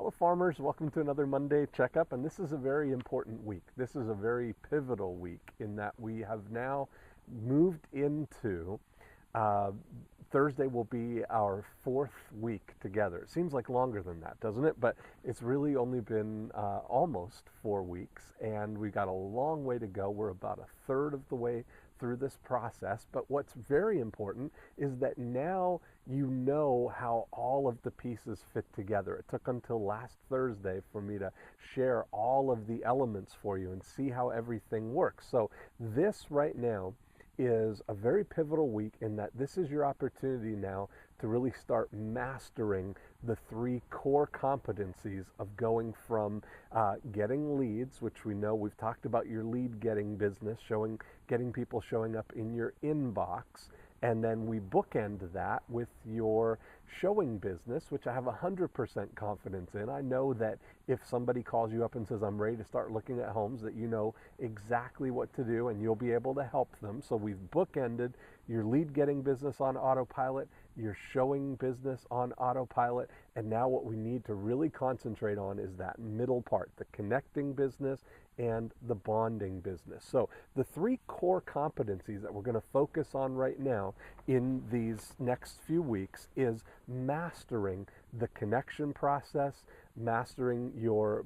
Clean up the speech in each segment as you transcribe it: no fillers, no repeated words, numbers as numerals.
Hello farmers, welcome to another Monday Checkup, and this is a very important week. This is a very pivotal week in that we have now moved into uh, Thursday will be our fourth week together. It seems like longer than that, doesn't it? But it's really only been almost 4 weeks, and we've got a long way to go. We're about a third of the way through this process. But what's very important is that now you know how all of the pieces fit together. It took until last Thursday for me to share all of the elements for you and see how everything works. So this right now is a very pivotal week in that this is your opportunity now to really start mastering the three core competencies of going from getting leads, which we know we've talked about your lead getting business, getting people showing up in your inbox. And then we bookend that with your showing business, which I have 100% confidence in. I know that if somebody calls you up and says, I'm ready to start looking at homes, that you know exactly what to do and you'll be able to help them. So we've bookended your lead getting business on autopilot, your showing business on autopilot, and now what we need to really concentrate on is that middle part, the connecting business and the bonding business. So the three core competencies that we're going to focus on right now in these next few weeks is mastering the connection process, mastering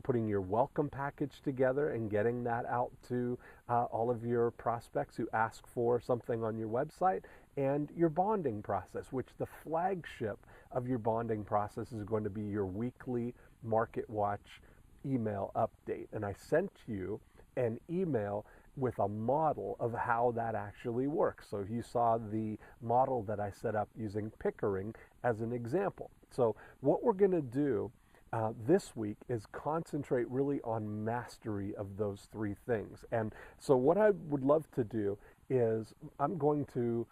putting your welcome package together and getting that out to all of your prospects who ask for something on your website, and your bonding process, which the flagship of your bonding process is going to be your weekly Market Watch email update. And I sent you an email with a model of how that actually works. So you saw the model that I set up using Pickering as an example. So what we're going to do this week is concentrate really on mastery of those three things. And so what I would love to do is I'm going to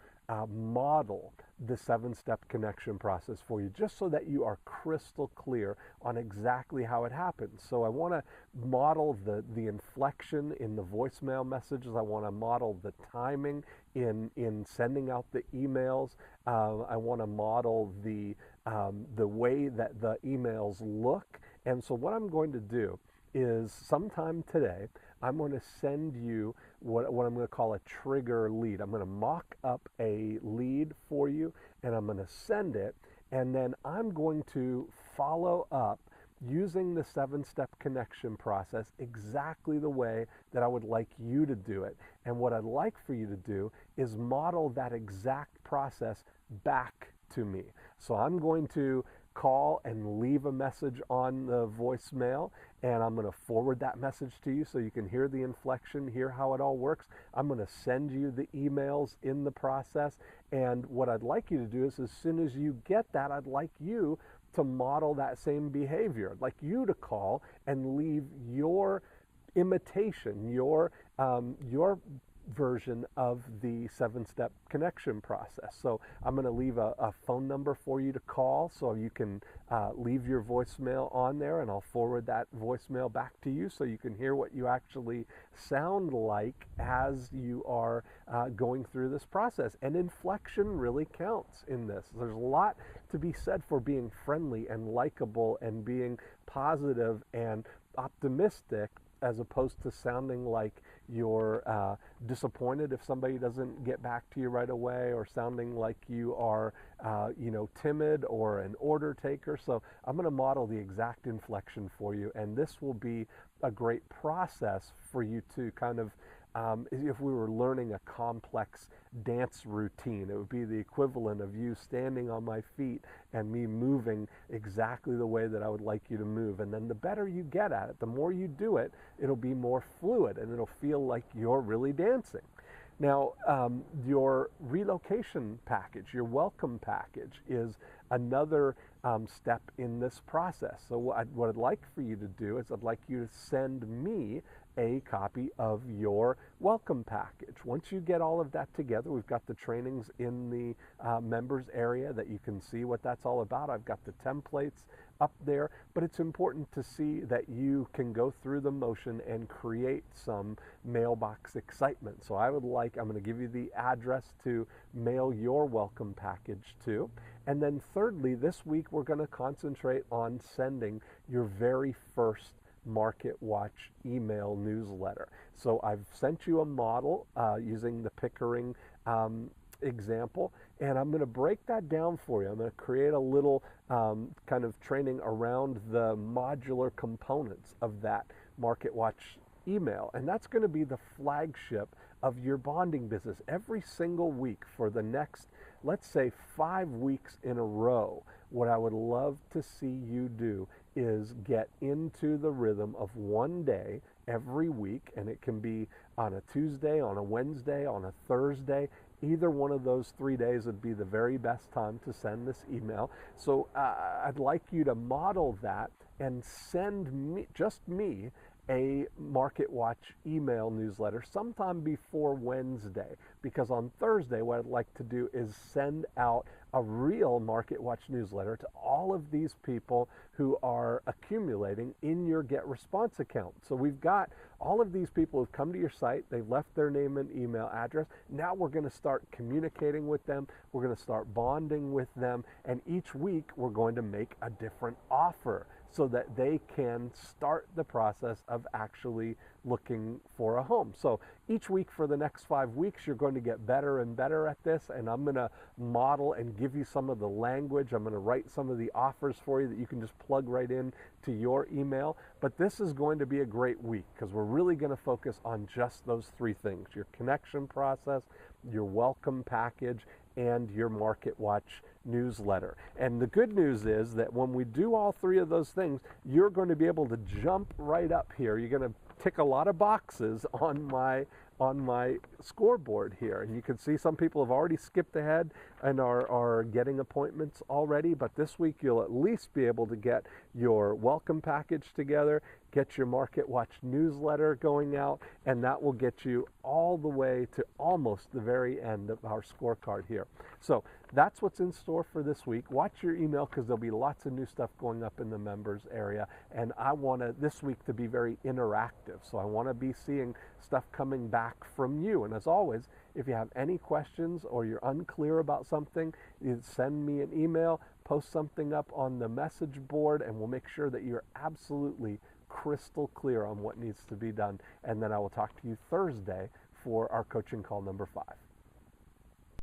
model the 7-step connection process for you, just so that you are crystal clear on exactly how it happens. So I want to model the inflection in the voicemail messages. I want to model the timing in sending out the emails. I want to model the way that the emails look. And so what I'm going to do is sometime today, I'm going to send you what I'm going to call a trigger lead. I'm going to mock up a lead for you, and I'm going to send it, and then I'm going to follow up using the 7-step connection process exactly the way that I would like you to do it. And what I'd like for you to do is model that exact process back to me. So I'm going to call and leave a message on the voicemail, and I'm going to forward that message to you so you can hear the inflection, hear how it all works. I'm going to send you the emails in the process, and what I'd like you to do is as soon as you get that, I'd like you to model that same behavior. I'd like you to call and leave your imitation, your version of the 7-step connection process. So I'm going to leave a phone number for you to call so you can leave your voicemail on there, and I'll forward that voicemail back to you so you can hear what you actually sound like as you are going through this process. And inflection really counts in this. There's a lot to be said for being friendly and likable and being positive and optimistic, as opposed to sounding like you're disappointed if somebody doesn't get back to you right away, or sounding like you are, timid or an order taker. So I'm going to model the exact inflection for you, and this will be a great process for you to kind of, if we were learning a complex dance routine, it would be the equivalent of you standing on my feet and me moving exactly the way that I would like you to move. And then the better you get at it, the more you do it, it'll be more fluid and it'll feel like you're really dancing. Now, your relocation package, your welcome package, is another step in this process. So what I'd like for you to do is I'd like you to send me a copy of your welcome package. Once you get all of that together, we've got the trainings in the members area that you can see what that's all about. I've got the templates up there, but it's important to see that you can go through the motion and create some mailbox excitement. So I'm going to give you the address to mail your welcome package to. And then thirdly, this week we're going to concentrate on sending your very first Market Watch email newsletter. So I've sent you a model using the Pickering example, and I'm going to break that down for you. I'm going to create a little kind of training around the modular components of that Market Watch email, and that's going to be the flagship of your bonding business. Every single week for the next, let's say, 5 weeks in a row, what I would love to see you do is get into the rhythm of one day every week, and it can be on a Tuesday, on a Wednesday, on a Thursday. Either one of those 3 days would be the very best time to send this email. So I'd like you to model that and send me, just me, a Market Watch email newsletter sometime before Wednesday, because on Thursday what I'd like to do is send out a real Market Watch newsletter to all of these people who are accumulating in your Get Response account. So we've got all of these people who've come to your site, they've left their name and email address. Now we're going to start communicating with them, we're going to start bonding with them, and each week we're going to make a different offer so that they can start the process of actually looking for a home. So each week for the next 5 weeks, you're going to get better and better at this, and I'm going to model and give you some of the language. I'm going to write some of the offers for you that you can just plug right in to your email. But this is going to be a great week because we're really going to focus on just those 3 things: your connection process, your welcome package, and your Market Watch newsletter. And the good news is that when we do all 3 of those things, you're going to be able to jump right up here. You're going to tick a lot of boxes on my scoreboard here. And you can see some people have already skipped ahead and are getting appointments already, but this week you'll at least be able to get your welcome package together, get your Market Watch newsletter going out, and that will get you all the way to almost the very end of our scorecard here. So that's what's in store for this week. Watch your email because there'll be lots of new stuff going up in the members area, and I want this week to be very interactive. So I want to be seeing stuff coming back from you. And as always, if you have any questions or you're unclear about something, you send me an email, post something up on the message board, and we'll make sure that you're absolutely crystal clear on what needs to be done. And then I will talk to you Thursday for our coaching call number 5.